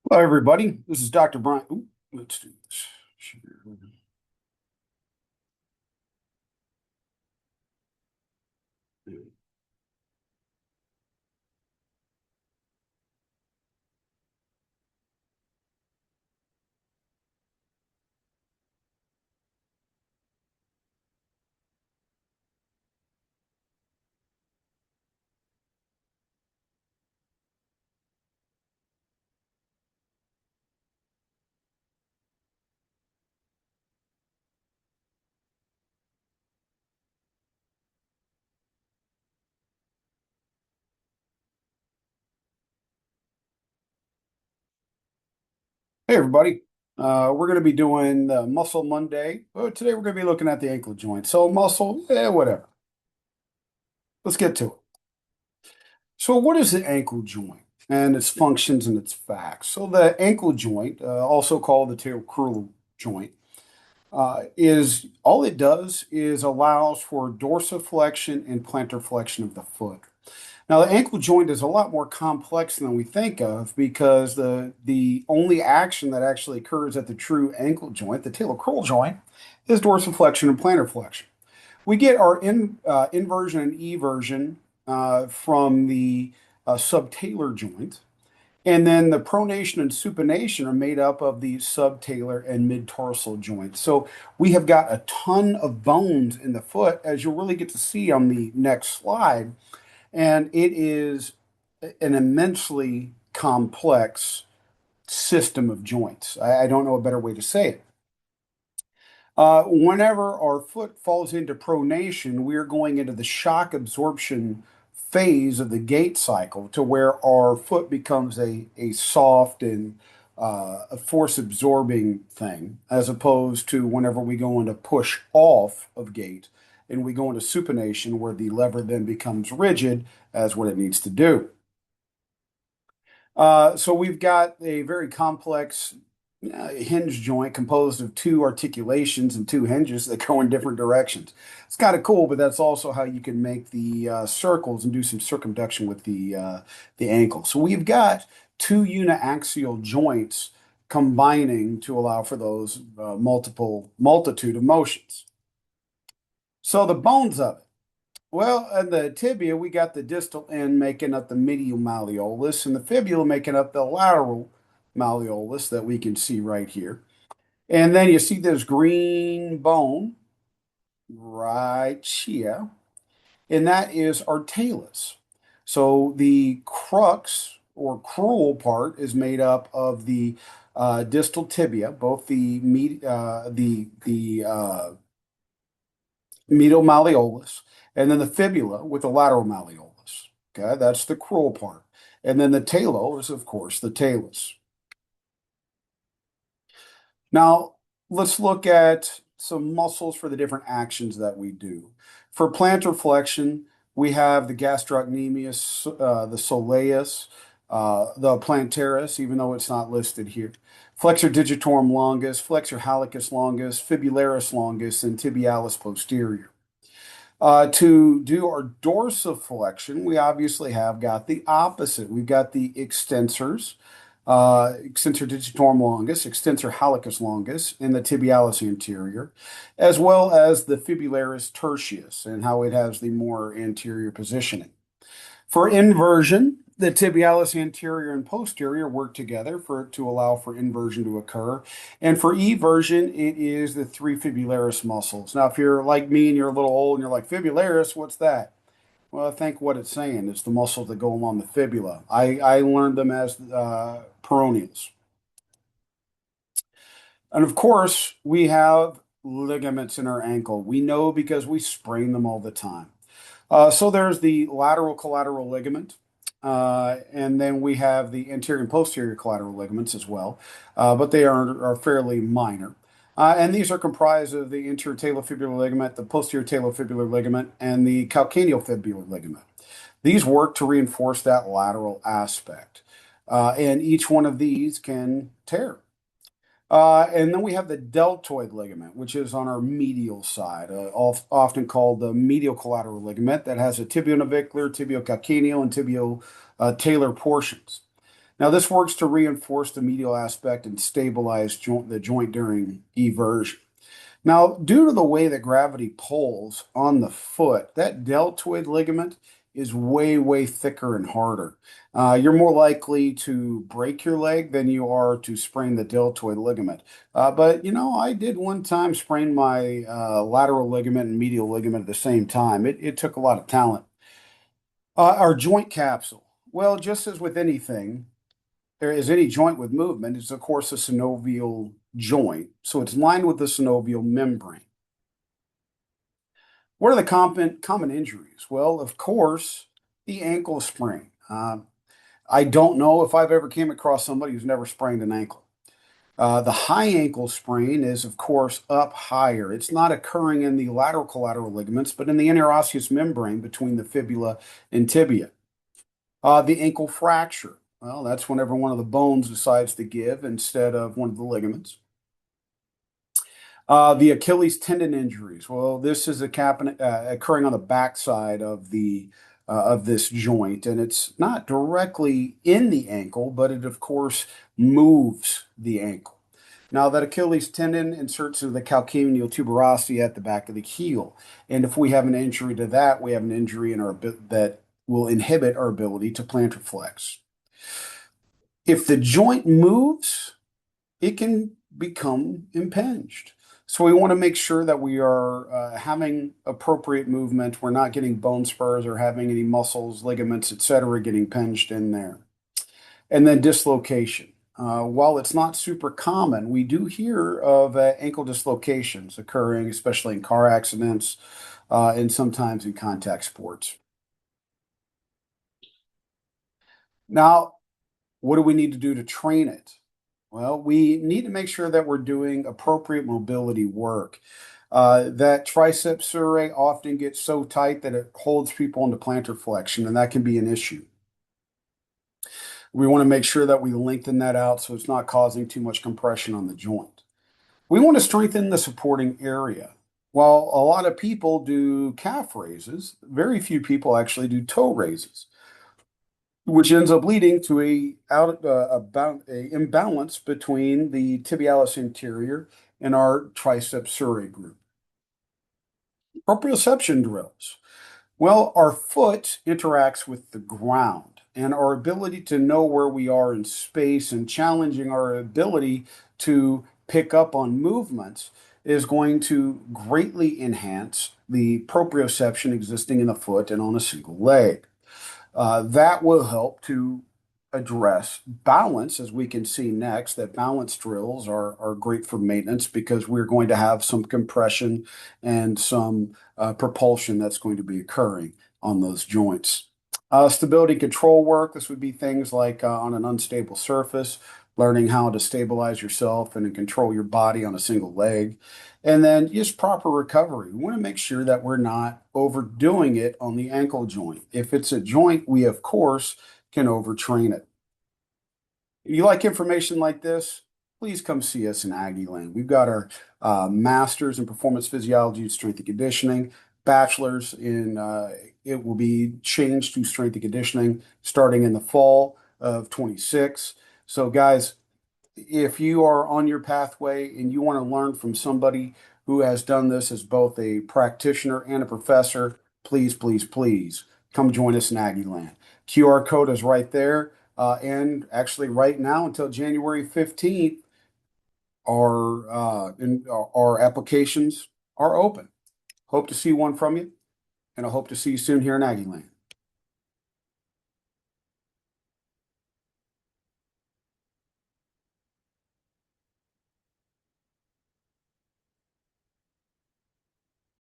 Hello, everybody. This is Dr. Brian. Ooh, let's do this. Share. Hey, everybody. We're going to be doing Muscle Monday. Today, we're going to be looking at the ankle joint. So, muscle, whatever. Let's get to it. So, what is the ankle joint and its functions and its facts? So, the ankle joint, also called the talocrural joint, is all it does is allows for dorsiflexion and plantar flexion of the foot. Now, the ankle joint is a lot more complex than we think of because the only action that actually occurs at the true ankle joint, the talocrural joint, is dorsiflexion and plantar flexion. We get our inversion and eversion from the subtalar joint, and then the pronation and supination are made up of the subtalar and mid-tarsal joints. So we have got a ton of bones in the foot, as you'll really get to see on the next slide. And it is an immensely complex system of joints. I don't know a better way to say it. Whenever our foot falls into pronation, we are going into the shock absorption phase of the gait cycle to where our foot becomes a soft and a force absorbing thing, as opposed to whenever we go into push off of gait and we go into supination, where the lever then becomes rigid as what it needs to do. So we've got a very complex hinge joint composed of two articulations and two hinges that go in different directions. It's kind of cool, but that's also how you can make the circles and do some circumduction with the ankle. So we've got two uniaxial joints combining to allow for those multitude of motions. So the bones of it. Well, in the tibia, we got the distal end making up the medial malleolus and the fibula making up the lateral malleolus that we can see right here. And then you see this green bone right here, and that is our talus. So the crux or crural part is made up of the distal tibia, both the medial malleolus, and then the fibula with the lateral malleolus. Okay, that's the crural part. And then the talo is, of course, the talus. Now, let's look at some muscles for the different actions that we do. For plantar flexion, we have the gastrocnemius, the soleus, the plantaris, even though it's not listed here. Flexor digitorum longus, flexor hallucis longus, fibularis longus, and tibialis posterior. To do our dorsiflexion, we obviously have got the opposite. We've got the extensors, extensor digitorum longus, extensor hallucis longus, and the tibialis anterior, as well as the fibularis tertius and how it has the more anterior positioning. For inversion, the tibialis anterior and posterior work together to allow for inversion to occur. And for eversion, it is the three fibularis muscles. Now, if you're like me and you're a little old and you're like, fibularis, what's that? Well, I think what it's saying. It's the muscles that go along the fibula. I learned them as peroneals. And of course, we have ligaments in our ankle. We know because we sprain them all the time. So there's the lateral collateral ligament, and then we have the anterior and posterior collateral ligaments as well, but they are fairly minor. And these are comprised of the anterior talofibular ligament, the posterior talofibular ligament, and the calcaneofibular ligament. These work to reinforce that lateral aspect, and each one of these can tear. And then we have the deltoid ligament, which is on our medial side, often called the medial collateral ligament, that has a tibionavicular, tibiocalcaneal, and tibio talar portions. Now, this works to reinforce the medial aspect and stabilize the joint during eversion. Now, due to the way that gravity pulls on the foot, that deltoid ligament is way, way thicker and harder. You're more likely to break your leg than you are to sprain the deltoid ligament. But I did one time sprain my lateral ligament and medial ligament at the same time. It took a lot of talent. Our joint capsule. Well, just as with anything, there is any joint with movement, it's of course a synovial joint. So it's lined with the synovial membrane. What are the common injuries? Well, of course, the ankle sprain. I don't know if I've ever came across somebody who's never sprained an ankle. The high ankle sprain is, of course, up higher. It's not occurring in the lateral collateral ligaments, but in the interosseous membrane between the fibula and tibia. The ankle fracture. Well, that's whenever one of the bones decides to give instead of one of the ligaments. The Achilles tendon injuries. Well, this is occurring on the backside of this joint, and it's not directly in the ankle, but it of course moves the ankle. Now, that Achilles tendon inserts into the calcaneal tuberosity at the back of the heel, and if we have an injury to that, we have an injury in that will inhibit our ability to plantar flex. If the joint moves, it can become impinged. So we want to make sure that we are having appropriate movement. We're not getting bone spurs or having any muscles, ligaments, etc., getting pinched in there. And then dislocation. While it's not super common, we do hear of ankle dislocations occurring, especially in car accidents and sometimes in contact sports. Now, what do we need to do to train it? Well, we need to make sure that we're doing appropriate mobility work. That triceps surae often gets so tight that it holds people into plantar flexion, and that can be an issue. We want to make sure that we lengthen that out so it's not causing too much compression on the joint. We want to strengthen the supporting area. While a lot of people do calf raises, very few people actually do toe raises, which ends up leading to a imbalance between the tibialis anterior and our triceps surae group. Proprioception drills. Well, our foot interacts with the ground, and our ability to know where we are in space and challenging our ability to pick up on movements is going to greatly enhance the proprioception existing in the foot and on a single leg. That will help to address balance, as we can see next, that balance drills are great for maintenance because we're going to have some compression and some propulsion that's going to be occurring on those joints. Stability control work, this would be things like on an unstable surface, learning how to stabilize yourself and control your body on a single leg. And then just proper recovery. We want to make sure that we're not overdoing it on the ankle joint. If it's a joint, we of course can overtrain it. If you like information like this, please come see us in Aggieland. We've got our master's in performance physiology and strength and conditioning, bachelor's in it will be changed to strength and conditioning starting in the fall of 26. So, guys, if you are on your pathway and you want to learn from somebody who has done this as both a practitioner and a professor, please, please, please come join us in Aggieland. QR code is right there. And actually, right now until January 15th, our applications are open. Hope to see one from you, and I hope to see you soon here in Aggieland.